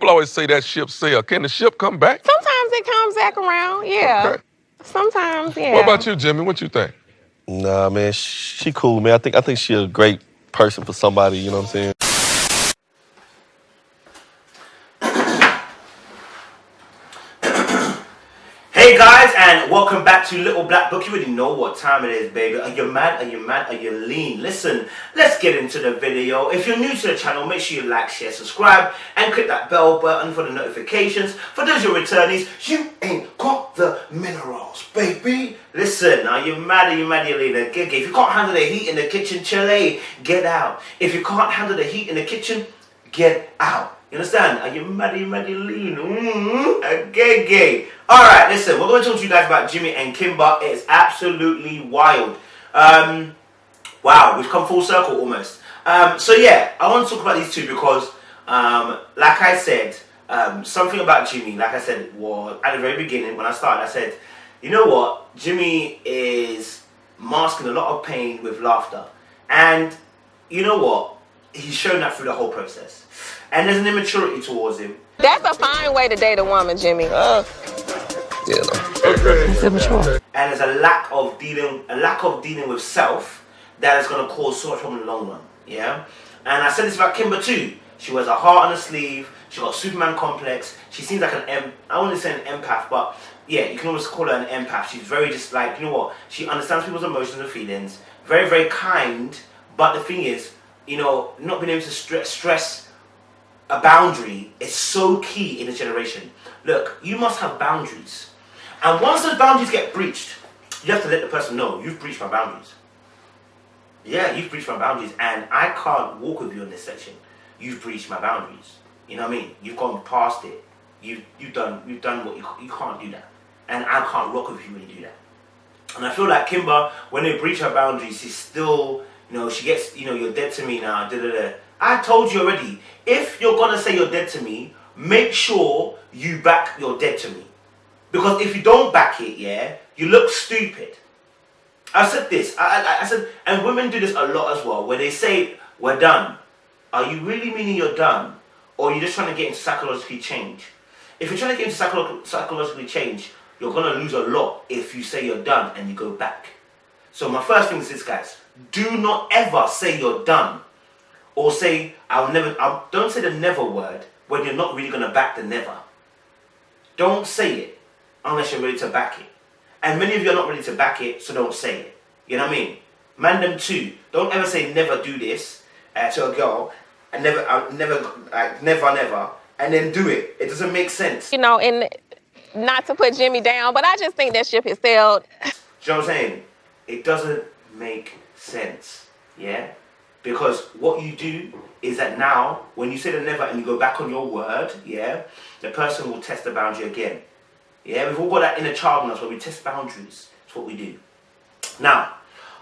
People always say that ship sailed. Can the ship come back? Sometimes it comes back around, yeah. Okay. Sometimes, yeah. What about you, Jimmy? What you think? Nah, man, she cool, man. I think she a great person for somebody, you know what I'm saying? Hey guys, and welcome back to Little Black Book. You already know what time it is, baby. Are you mad? Are you mad? Are you lean? Listen, let's get into the video. If you're new to the channel, make sure you like, share, subscribe, and click that bell button for the notifications. For those who are returnees, you ain't got the minerals, baby. Listen, are you mad? Are you mad? Are you lean? If you can't handle the heat in the kitchen, Chile, get out. If you can't handle the heat in the kitchen, get out. You understand? Are you mad? Are you mad? Are you lean? Gay. Alright, listen, we're going to talk to you guys about Jimmy and Kimber. It's absolutely wild. Wow, we've come full circle almost. So yeah, I want to talk about these two because, like I said, something about Jimmy, like I said, was at the very beginning when I started, I said, you know what? Jimmy is masking a lot of pain with laughter. And you know what? He's shown that through the whole process. And there's an immaturity towards him. That's a fine way to date a woman, Jimmy. Yeah, That's immature. And there's a lack of dealing with self that is going to cause so much problem in the long run. Yeah. And I said this about Kimber too. She wears a heart on her sleeve. She got a Superman complex. She seems like I wouldn't say an empath, but yeah, you can almost call her an empath. She's very just like, you know what? She understands people's emotions and feelings. Very, very kind. But the thing is, you know, not being able to stress a boundary is so key in this generation. Look, you must have boundaries. And once those boundaries get breached, you have to let the person know, you've breached my boundaries. Yeah, you've breached my boundaries and I can't walk with you in this section. You've breached my boundaries. You know what I mean? You've gone past it. You've done what you can't do that. And I can't rock with you when you do that. And I feel like Kimber, when they breach her boundaries, she's still, you know, she gets, you know, you're dead to me now, I told you already, if you're going to say you're dead to me, make sure you back you're dead to me. Because if you don't back it, yeah, you look stupid. I said this, I said, and women do this a lot as well, where they say, we're done. Are you really meaning you're done? Or are you just trying to get into psychological change? If you're trying to get into psychological change, you're going to lose a lot if you say you're done and you go back. So my first thing is this, guys. Do not ever say you're done. Or say, don't say the never word when you're not really going to back the never. Don't say it unless you're ready to back it. And many of you are not ready to back it, so don't say it. You know what I mean? Man them too. Don't ever say never do this to a girl and never, and then do it. It doesn't make sense. You know, and not to put Jimmy down, but I just think that ship has sailed. Do you know what I'm saying? It doesn't make sense. Yeah? Because what you do is that now, when you say the never and you go back on your word, yeah, the person will test the boundary again. Yeah, we've all got that inner child in us where we test boundaries. That's what we do. Now,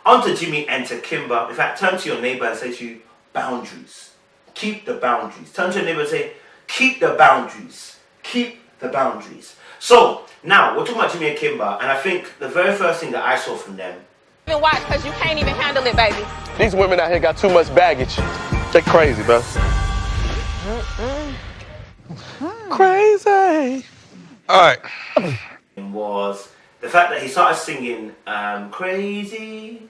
on to Jimmy and to Kimber. In fact, turn to your neighbor and say to you, boundaries. Keep the boundaries. Turn to your neighbor and say, keep the boundaries. Keep the boundaries. So, now, we're talking about Jimmy and Kimber, and I think the very first thing that I saw from them, Even watch, because you can't even handle it, baby. These women out here got too much baggage. They're crazy, bro. Crazy. All right. was the fact that he started singing Crazy.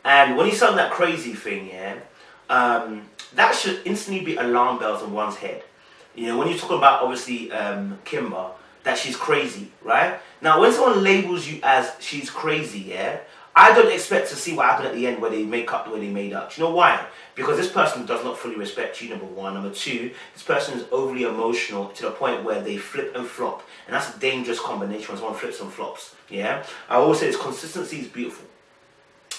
And when he sung that crazy thing, yeah, that should instantly be alarm bells in one's head. You know, when you're talking about, obviously, Kimber, that she's crazy, right? Now, when someone labels you as she's crazy, yeah, I don't expect to see what happened at the end where they make up the way they made up. Do you know why? Because this person does not fully respect you, number one. Number two, this person is overly emotional to the point where they flip and flop. And that's a dangerous combination when someone flips and flops, yeah? I always say this, consistency is beautiful.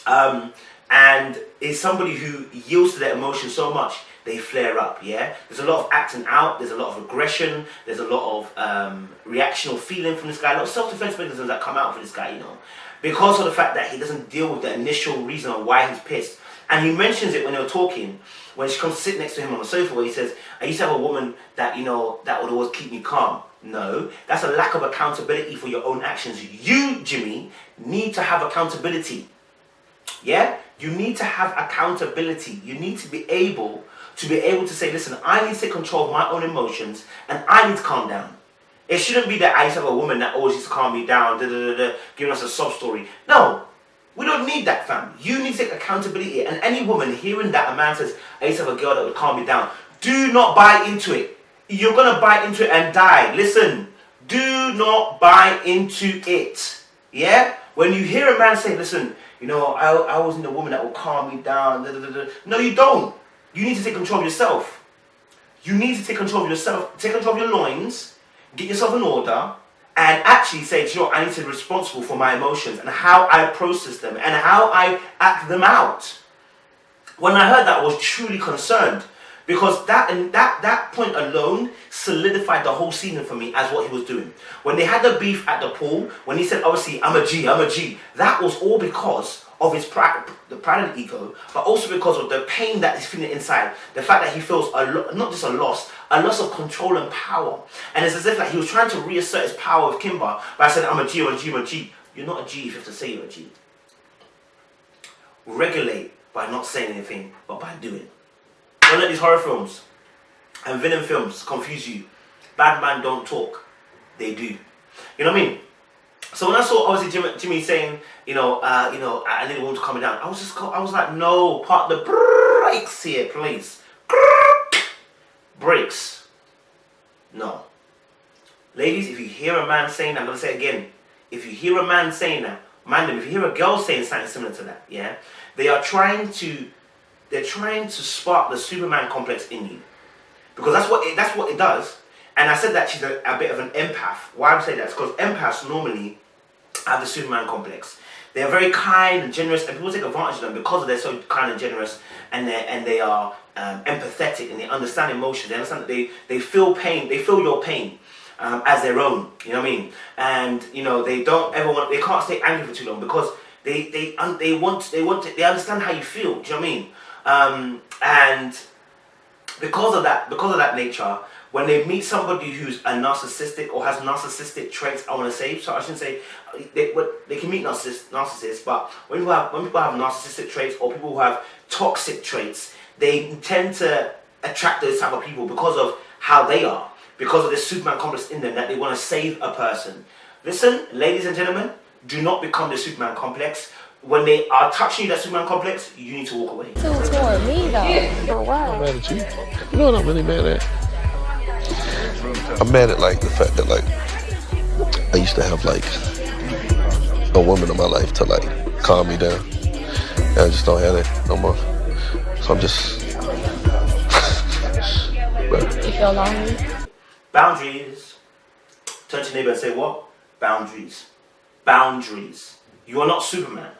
And is somebody who yields to their emotions so much, they flare up, yeah? There's a lot of acting out, there's a lot of aggression, there's a lot of reactional feeling from this guy, a lot of self-defense mechanisms that come out for this guy, you know? Because of the fact that he doesn't deal with the initial reason of why he's pissed. And he mentions it when they were talking, when she comes to sit next to him on the sofa, where he says, I used to have a woman that, you know, that would always keep me calm. No, that's a lack of accountability for your own actions. You, Jimmy, need to have accountability. Yeah? You need to have accountability. You need to be able to be able to say, listen, I need to take control of my own emotions and I need to calm down. It shouldn't be that I used to have a woman that always used to calm me down, giving us a sob story. No, we don't need that, fam. You need to take accountability. And any woman hearing that a man says, I used to have a girl that would calm me down, do not buy into it. You're going to buy into it and die. Listen, do not buy into it. Yeah? When you hear a man say, listen, you know, I wasn't a woman that will calm me down. No, you don't. You need to take control of yourself. You need to take control of yourself. Take control of your loins. Get yourself in order. And actually say, you know, I need to be responsible for my emotions and how I process them and how I act them out. When I heard that, I was truly concerned. Because that point alone solidified the whole season for me as what he was doing. When they had the beef at the pool, when he said, obviously, I'm a G, that was all because of his pride, the pride and ego, but also because of the pain that he's feeling inside. The fact that he feels not just a loss of control and power. And it's as if like he was trying to reassert his power with Kimber by saying, I'm a G, I'm a G, I'm a G. You're not a G if you have to say you're a G. Regulate by not saying anything, but by doing. Don't let these horror films and villain films confuse you. Bad man don't talk. They do. You know what I mean? So when I saw obviously Jimmy saying, I need a woman to calm me down, I was like, no, part the brakes here, please. Brakes. No. Ladies, if you hear a man saying that, I'm going to say it again. If you hear a man saying that, if you hear a girl saying something similar to that, yeah, they're trying to spark the Superman complex in you. Because that's what it does. And I said that she's a bit of an empath. Why I'm saying that is because empaths normally have the Superman complex. They're very kind and generous, and people take advantage of them because they're so kind and generous, and they are empathetic, and they understand emotions. They understand that they feel pain. They feel your pain as their own. You know what I mean? And they don't ever they can't stay angry for too long because they understand how you feel. Do you know what I mean? And because of that nature, when they meet somebody who's a narcissistic or has narcissistic traits, I want to say, so I shouldn't say they can meet narcissists, but when people have narcissistic traits or people who have toxic traits, they tend to attract those type of people because of how they are, because of this Superman complex in them that they want to save a person. Listen, ladies and gentlemen, do not become the Superman complex. When they are touching you, that Superman complex, you need to walk away. Toward me, though. I'm mad at you. You know what I'm really mad at? I'm mad at like the fact that like I used to have like a woman in my life to like calm me down. And I just don't have that no more. So I'm just You feel lonely? Boundaries. Turn to your neighbor and say what? Boundaries. Boundaries. You are not Superman.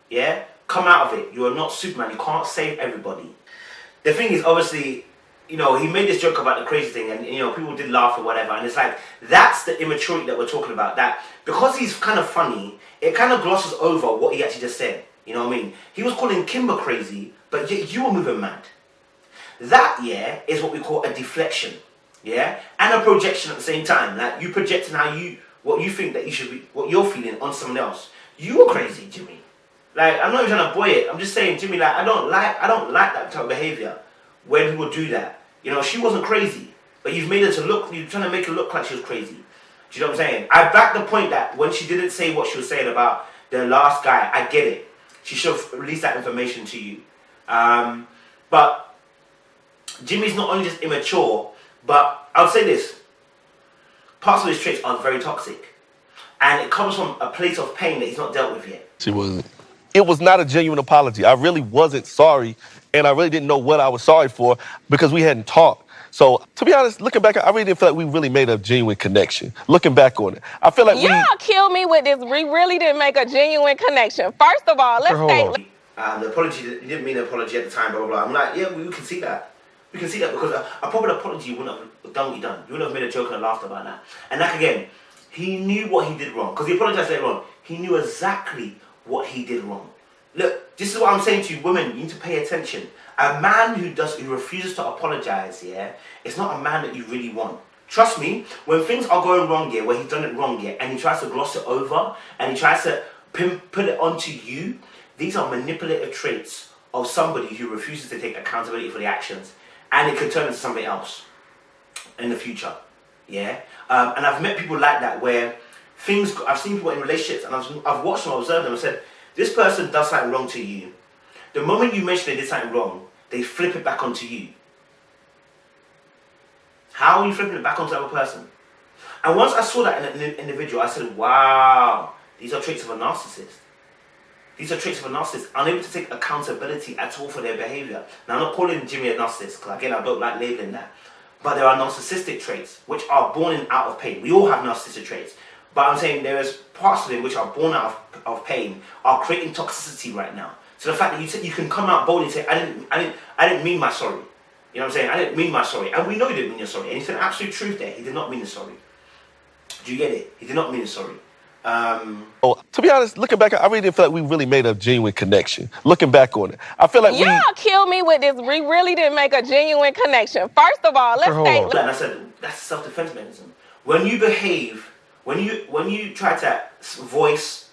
Yeah? Come out of it. You are not Superman. You can't save everybody. The thing is, obviously, he made this joke about the crazy thing, and people did laugh or whatever, and it's like, that's the immaturity that we're talking about. That because he's kind of funny, it kind of glosses over what he actually just said. You know what I mean? He was calling Kimber crazy, but yet you were moving mad. That, yeah, is what we call a deflection. Yeah? And a projection at the same time. Like, you projecting what you think that you should be, what you're feeling on someone else. You were crazy, Jimmy. Like, I'm not even trying to boy it. I'm just saying, Jimmy, like, I don't like that type of behavior when people do that. She wasn't crazy, but you're trying to make her look like she was crazy. Do you know what I'm saying? I back the point that when she didn't say what she was saying about the last guy, I get it. She should have released that information to you. But Jimmy's not only just immature, but I'll say this. Parts of his traits are very toxic. And it comes from a place of pain that he's not dealt with yet. She wasn't. It was not a genuine apology. I really wasn't sorry, and I really didn't know what I was sorry for because we hadn't talked. So, to be honest, looking back, I really didn't feel like we really made a genuine connection. Looking back on it, I feel like Y'all killed me with this. We really didn't make a genuine connection. First of all, let's say the apology, you didn't mean an apology at the time, blah, blah, blah. I'm like, yeah, we can see that. We can see that because a proper apology, you wouldn't have done what you done. You wouldn't have made a joke and laughed about that. And like again, he knew what he did wrong. Because he apologized later on. He knew exactly what he did wrong. Look, this is what I'm saying to you, women. You need to pay attention. A man who refuses to apologize, yeah, it's not a man that you really want. Trust me, when things are going wrong here, where he's done it wrong here, and he tries to gloss it over, and he tries to put it onto you, these are manipulative traits of somebody who refuses to take accountability for the actions, and it could turn into something else in the future. Yeah, and I've met people like that where I've seen people in relationships, and I've watched them, observed them, and said, this person does something wrong to you. The moment you mention they did something wrong, they flip it back onto you. How are you flipping it back onto the other person? And once I saw that in an individual, I said, wow, these are traits of a narcissist. These are traits of a narcissist, unable to take accountability at all for their behavior. Now, I'm not calling Jimmy a narcissist, because again, I don't like labeling that. But there are narcissistic traits, which are born out of pain. We all have narcissistic traits. But I'm saying there is parts of them which are born out of pain, are creating toxicity right now. So the fact that you can come out boldly and say, I didn't mean my sorry. You know what I'm saying? I didn't mean my sorry. And we know you didn't mean your sorry. And it's an absolute truth there. He did not mean the sorry. Do you get it? He did not mean the sorry. To be honest, looking back, I really didn't feel like we really made a genuine connection. Looking back on it, I feel like y'all kill me with this. We really didn't make a genuine connection. First of all, let's say. And I said that's a self-defense mechanism. When you behave, when you try to voice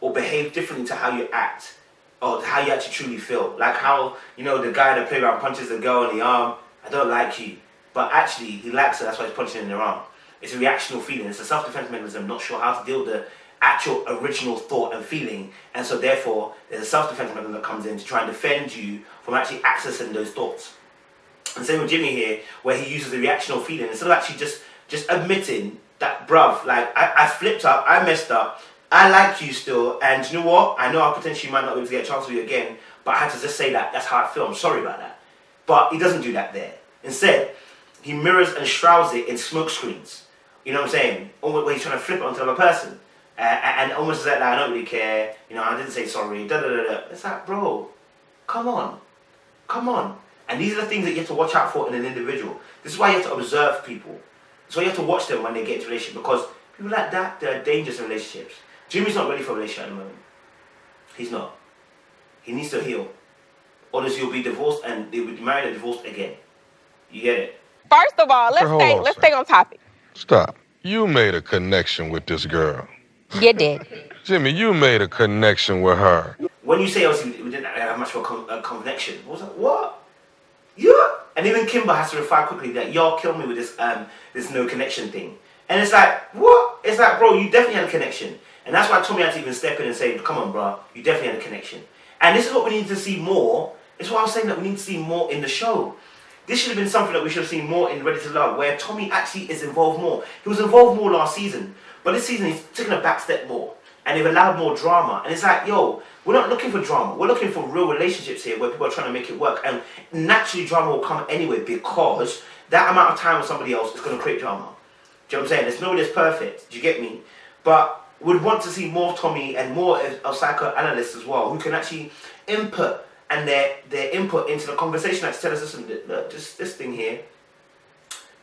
or behave differently to how you act or how you actually truly feel, like how the guy that playground punches the girl in the arm. I don't like you, but actually he likes her. That's why he's punching her in the arm. It's a reactional feeling. It's a self-defense mechanism, not sure how to deal with the actual original thought and feeling. And so therefore, there's a self-defense mechanism that comes in to try and defend you from actually accessing those thoughts. And same with Jimmy here, where he uses the reactional feeling. Instead of actually just admitting that, bruv, like, I flipped up, I messed up, I like you still, and you know what? I know I potentially might not be able to get a chance with you again, but I had to just say that's how I feel. I'm sorry about that. But he doesn't do that there. Instead, he mirrors and shrouds it in smoke screens. You know what I'm saying? Almost where he's trying to flip it onto another person. And almost like, I don't really care. I didn't say sorry. It's like, bro, come on. Come on. And these are the things that you have to watch out for in an individual. This is why you have to observe people. That's why you have to watch them when they get into a relationship. Because people like that, they're dangerous in relationships. Jimmy's not ready for a relationship at the moment. He's not. He needs to heal. Otherwise he'll be divorced and they will be married and divorced again. You get it? First of all, let's stay on topic. Stop. You made a connection with this girl. You did. Jimmy, you made a connection with her. When you say, obviously, we didn't have much of a connection, I was like, what? Yeah. And even Kimber has to reply quickly that y'all kill me with this no connection thing. And it's like, what? It's like, bro, you definitely had a connection. And that's why Tommy had to even step in and say, come on, bro, you definitely had a connection. And this is what we need to see more. It's why I was saying that we need to see more in the show. This should have been something that we should have seen more in Ready to Love, where Tommy actually is involved more. He was involved more last season, but this season he's taken a back step more, and they've allowed more drama. And it's like, yo, we're not looking for drama. We're looking for real relationships here, where people are trying to make it work. And naturally, drama will come anyway, because that amount of time with somebody else is going to create drama. Do you know what I'm saying? There's nobody that's perfect. Do you get me? But we'd want to see more of Tommy and more of psychoanalysts as well, who can actually input and their input into the conversation, like tell us, listen, look, just this thing here,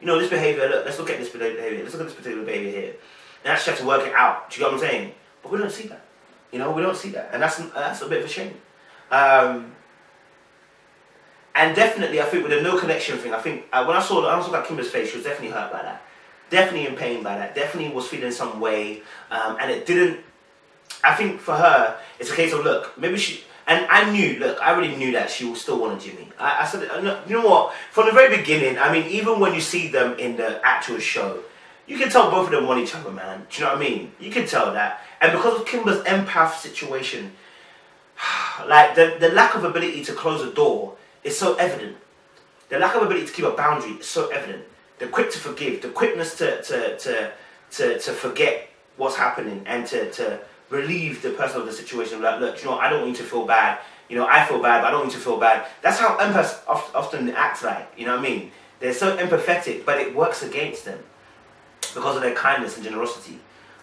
this behaviour, look, let's look at this behaviour, let's look at this particular behaviour here. And actually have to work it out. Do you get what I'm saying? But we don't see that. We don't see that. And that's a bit of a shame. And definitely, I think with the no connection thing, I think when I saw that Kimber's face, she was definitely hurt by that. Definitely in pain by that. Definitely was feeling some way. And it didn't, I think for her, it's a case of, look, maybe she, and I really knew that she still wanted Jimmy. I said, you know what, from the very beginning, I mean, even when you see them in the actual show, you can tell both of them want each other, man. Do you know what I mean? You can tell that. And because of Kimber's empath situation, like, the lack of ability to close a door is so evident. The lack of ability to keep a boundary is so evident. The quick to forgive, the quickness to forget what's happening and to relieve the person of the situation. Like, look, I don't want you to feel bad. I feel bad, but I don't want you to feel bad. That's how empaths often act like. You know what I mean? They're so empathetic, but it works against them because of their kindness and generosity.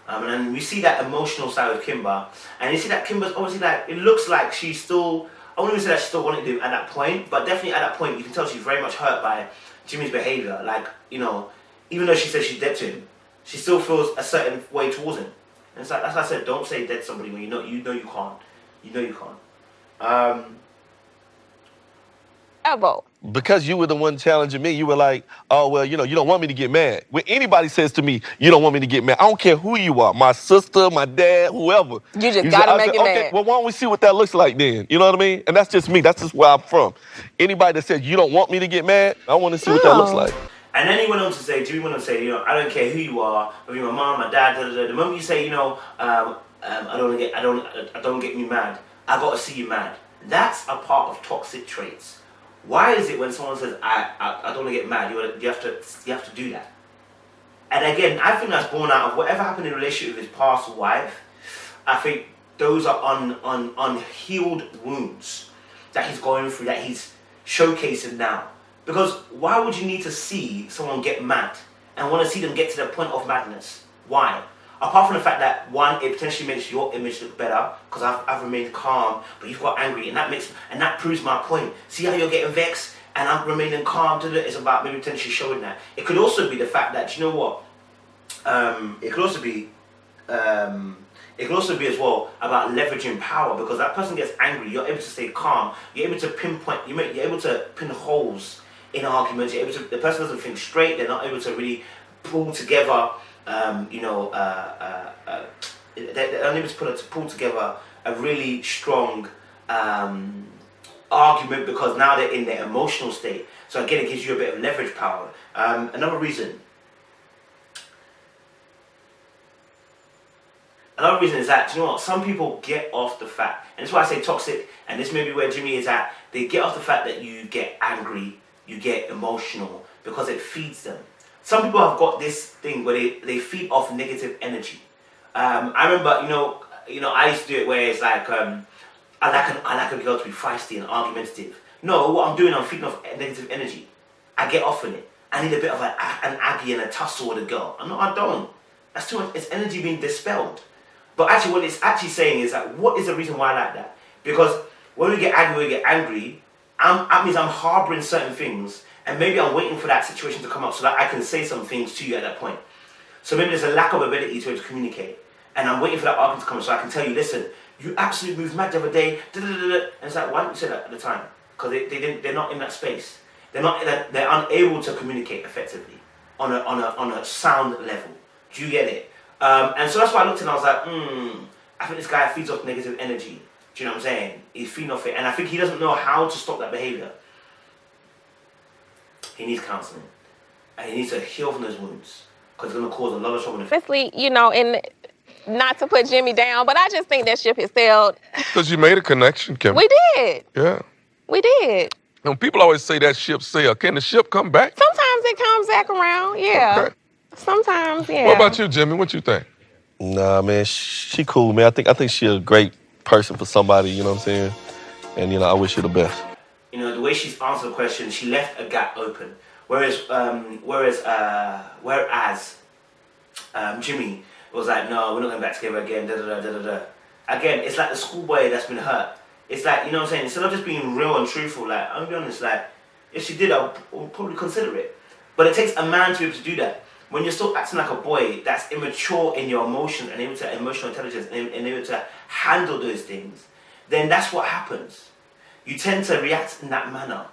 And then we see that emotional side of Kimber, and you see that Kimber's obviously like, it looks like she's still, I wouldn't even say that she still wanted to at that point, but definitely at that point you can tell she's very much hurt by Jimmy's behaviour. Like, even though she says she's dead to him, she still feels a certain way towards him. And it's like, that's why I said, don't say dead to somebody when you know you can't. You know you can't. Evo, because you were the one challenging me, you were like, oh, well, you don't want me to get mad. When anybody says to me, you don't want me to get mad, I don't care who you are, my sister, my dad, whoever. You just gotta make it okay, mad. well, why don't we see what that looks like then? You know what I mean? And that's just me. That's just where I'm from. Anybody that says you don't want me to get mad, I want to see what that looks like. And then he went on to say, Jimmy went on to say, I don't care who you are, whether you're my mom, my dad, the moment you say, I don't get me mad, I gotta see you mad. That's a part of toxic traits. Why is it when someone says, I don't want to get mad, you have to do that? And again, I think that's born out of whatever happened in a relationship with his past wife. I think those are unhealed wounds that he's going through, that he's showcasing now. Because why would you need to see someone get mad and want to see them get to the point of madness? Why? Apart from the fact that, one, it potentially makes your image look better because I've remained calm, but you've got angry, and that proves my point. See how you're getting vexed and I'm remaining calm? It's about maybe potentially showing that. It could also be the fact that, you know what? It could also be as well about leveraging power, because that person gets angry, you're able to stay calm, you're able to pinpoint, you're able to pin holes in arguments, the person doesn't think straight, they're not able to really pull together, they're unable to pull together a really strong argument, because now they're in their emotional state. So again, it gives you a bit of leverage power. Another reason is that, some people get off the fact, and that's why I say toxic, and this may be where Jimmy is at, they get off the fact that you get angry, you get emotional, because it feeds them. Some people have got this thing where they feed off negative energy. I remember, I used to do it where it's like, I like a girl to be feisty and argumentative. No, what I'm doing, I'm feeding off negative energy. I get off in it. I need a bit of an aggie and a tussle with a girl. No, I don't. That's too much. It's energy being dispelled. But actually, what it's actually saying is that, what is the reason why I like that? Because when we get angry, that means I'm harboring certain things, and maybe I'm waiting for that situation to come up so that I can say some things to you at that point. So maybe there's a lack of ability to be able to communicate, and I'm waiting for that argument to come up so I can tell you, listen, you absolutely moved mad the other day, and it's like, why didn't you say that at the time? Because they're not in that space. They're unable to communicate effectively on a sound level. Do you get it? And so that's why I looked and I was like, I think this guy feeds off negative energy. Do you know what I'm saying? He's feeding off it. And I think he doesn't know how to stop that behavior. He needs counseling. And he needs to heal from those wounds, because it's going to cause a lot of trouble. Honestly, and not to put Jimmy down, but I just think that ship has sailed. Because you made a connection, Kimber. We did. Yeah. We did. And people always say that ship sailed. Can the ship come back? Sometimes it comes back around, yeah. Okay. Sometimes, yeah. What about you, Jimmy? What you think? Nah, man, she cool, man. I think she a great person for somebody, you know what I'm saying? And, I wish her the best. The way she's answered the question, she left a gap open. Whereas Jimmy was like, no, we're not going back together again, da-da-da-da-da-da. Again, it's like the schoolboy that's been hurt. It's like, you know what I'm saying? Instead of just being real and truthful, like, I'm going to be honest, like, if she did, I would probably consider it. But it takes a man to be able to do that. When you're still acting like a boy that's immature in your emotions and able to emotional intelligence and able to handle those things, then that's what happens. You tend to react in that manner.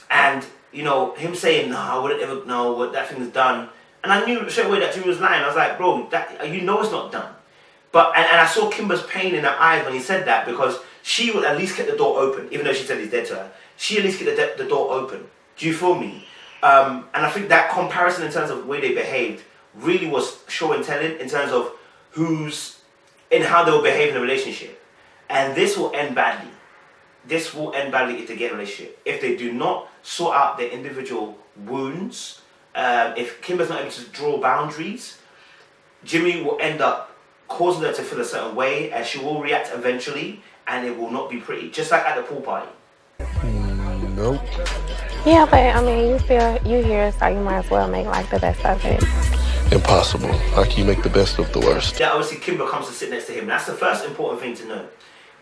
And, him saying, no, I wouldn't ever, no, what that thing's done. And I knew straight away that Jimmy was lying. I was like, bro, it's not done. But, and I saw Kimber's pain in her eyes when he said that, because she would at least get the door open, even though she said he's dead to her. She at least get the door open. Do you feel me? And I think that comparison in terms of the way they behaved really was show and telling in terms of how they will behave in a relationship. And this will end badly. This will end badly if they get in a relationship. If they do not sort out their individual wounds, if Kimber's not able to draw boundaries, Jimmy will end up causing her to feel a certain way, and she will react eventually, and it will not be pretty. Just like at the pool party. Nope. Yeah, but you here, so you might as well make the best of it. Impossible. How can you make the best of the worst? Yeah, obviously Kimber comes to sit next to him. That's the first important thing to know.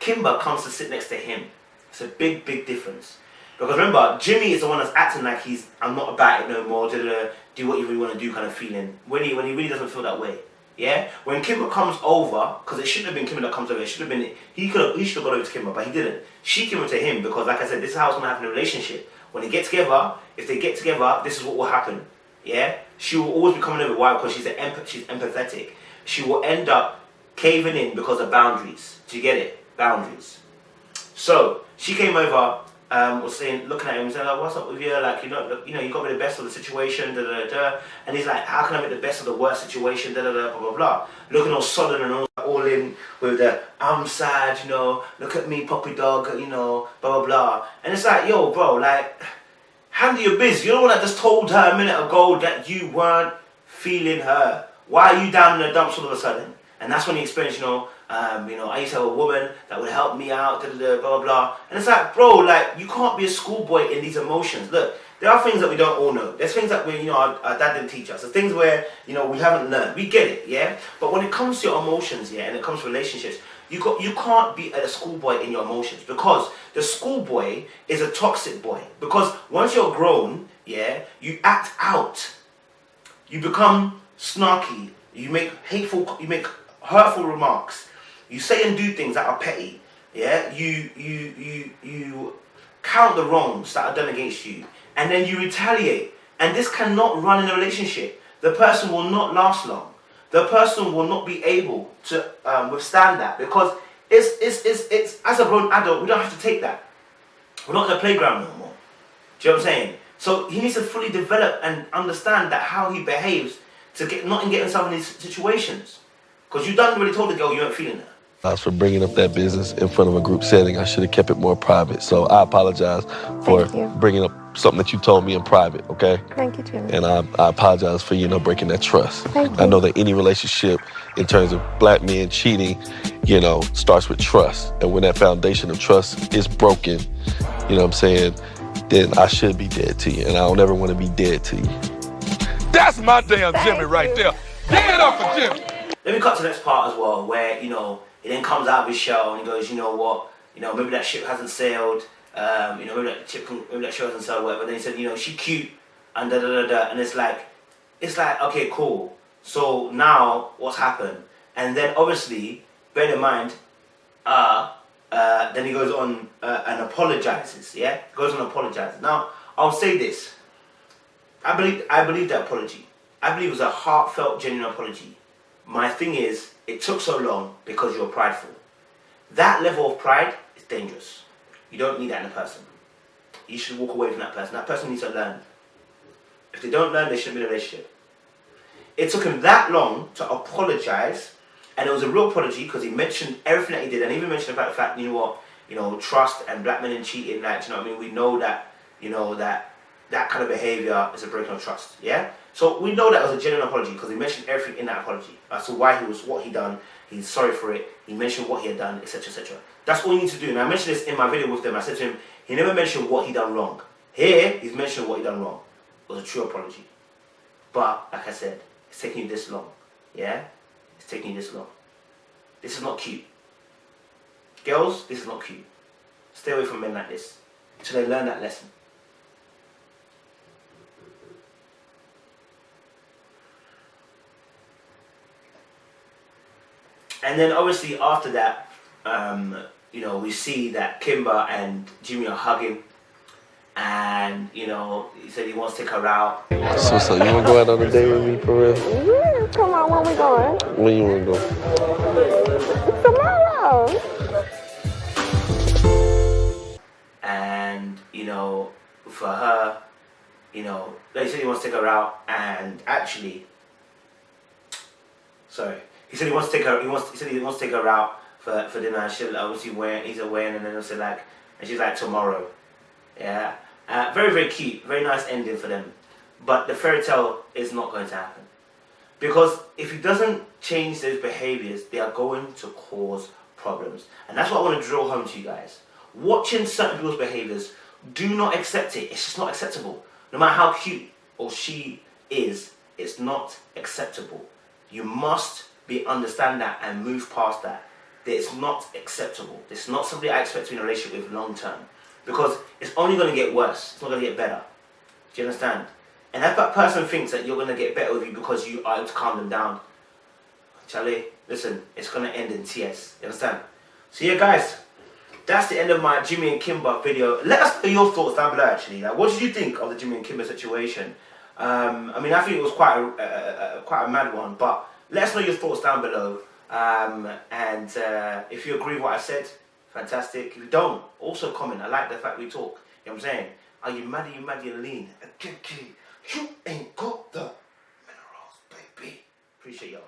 Kimber comes to sit next to him. It's a big, big difference. Because remember, Jimmy is the one that's acting like I'm not about it no more, do what you really want to do kind of feeling. When he really doesn't feel that way. Yeah, when Kimber comes over, because it shouldn't have been Kimber that comes over. It should have been he should have gone over to Kimber, but he didn't. She came over to him because, like I said, this is how it's gonna happen in a relationship. When they get together, if they get together, this is what will happen. Yeah, she will always be coming over. Why? Because she's empathetic. She will end up caving in because of boundaries. Do you get it? Boundaries. So she came over, was saying, looking at him, saying, like, "What's up with you? Like, you got me the best of the situation, da da da." And he's like, "How can I make the best of the worst situation? Da da da, blah blah blah." Looking all solid and all in with the "I'm sad," Look at me, puppy dog, blah blah blah. And it's like, yo, bro, like, handle your biz. You're the one that just told her a minute ago that you weren't feeling her. Why are you down in the dumps all of a sudden? And that's when he experienced, I used to have a woman that would help me out, da da da, blah blah blah. And it's like, bro, like, you can't be a schoolboy in these emotions. Look, there are things that we don't all know. There's things that our dad didn't teach us. There's things where, we haven't learned. We get it, yeah? But when it comes to your emotions, yeah, and it comes to relationships, you can't be a schoolboy in your emotions, because the schoolboy is a toxic boy. Because once you're grown, yeah, you act out. You become snarky. You make hurtful remarks. You say and do things that are petty. Yeah, you count the wrongs that are done against you, and then you retaliate. And this cannot run in a relationship. The person will not last long. The person will not be able to withstand that, because it's as a grown adult, we don't have to take that. We're not in the playground no more. Do you know what I'm saying? So he needs to fully develop and understand that how he behaves to not get himself in these situations. Because you done really told the girl you weren't feeling that. For bringing up that business in front of a group setting. I should have kept it more private. So I apologize for bringing up something that you told me in private, okay? Thank you, Jimmy. And I apologize for, breaking that trust. Thank you. I know that any relationship in terms of black men cheating, starts with trust. And when that foundation of trust is broken, then I should be dead to you. And I don't ever want to be dead to you. That's my damn Jimmy right there. Give it up for Jimmy. Let me cut to the next part as well, where, he then comes out of his shell and he goes, you know what, maybe that ship hasn't sailed, maybe that ship hasn't sailed, whatever. Then he said, she cute, and da da da da, and it's like, okay, cool. So now, what's happened? And then obviously, bear in mind, then he goes on and apologizes, yeah? He goes on and apologizes. Now, I'll say this. I believe that apology. I believe it was a heartfelt, genuine apology. My thing is, it took so long because you're prideful. That level of pride is dangerous. You don't need that in a person. You should walk away from that person. That person needs to learn. If they don't learn, they shouldn't be in a relationship. It took him that long to apologize, and it was a real apology because he mentioned everything that he did, and even mentioned about the fact, trust and black men and cheating, we know that, that kind of behavior is a breaking of trust, yeah? So we know that was a genuine apology because he mentioned everything in that apology as to why what he done, he's sorry for it, he mentioned what he had done, etc, etc. That's all you need to do. And I mentioned this in my video with them. I said to him, he never mentioned what he done wrong. Here, he's mentioned what he done wrong. It was a true apology. But, like I said, it's taking you this long, yeah? It's taking you this long. This is not cute. Girls, this is not cute. Stay away from men like this until they learn that lesson. And then obviously after that, we see that Kimber and Jimmy are hugging, and he said he wants to take her out. So you want to go out on a date with me for real? Yeah, come on, when we going? When you want to go? Tomorrow. And for her, he said he wants to take her out, and actually, sorry. He said he wants to take her. He said he wants to take her out for dinner. And she'll obviously he's away, and then he'll say and she's like tomorrow, yeah. Very very cute, very nice ending for them. But the fairy tale is not going to happen, because if he doesn't change those behaviors, they are going to cause problems. And that's what I want to drill home to you guys. Watching certain people's behaviors, do not accept it. It's just not acceptable. No matter how cute or she is, it's not acceptable. You must understand that and move past that. That it's not acceptable. It's not somebody I expect to be in a relationship with long term, because it's only going to get worse. It's not going to get better. Do you understand? And if that person thinks that you're going to get better with you because you are able to calm them down, Charlie, listen, it's gonna end in tears. You understand? So yeah, guys, that's the end of my Jimmy and Kimber video. Let us know your thoughts down below. Actually, like, what did you think of the Jimmy and Kimber situation? I mean, I think it was quite a mad one, but let us know your thoughts down below. And if you agree with what I said, fantastic. If you don't, also comment. I like the fact we talk. You know what I'm saying? Are you mad? Are you mad? You lean. You ain't got the minerals, baby. Appreciate y'all.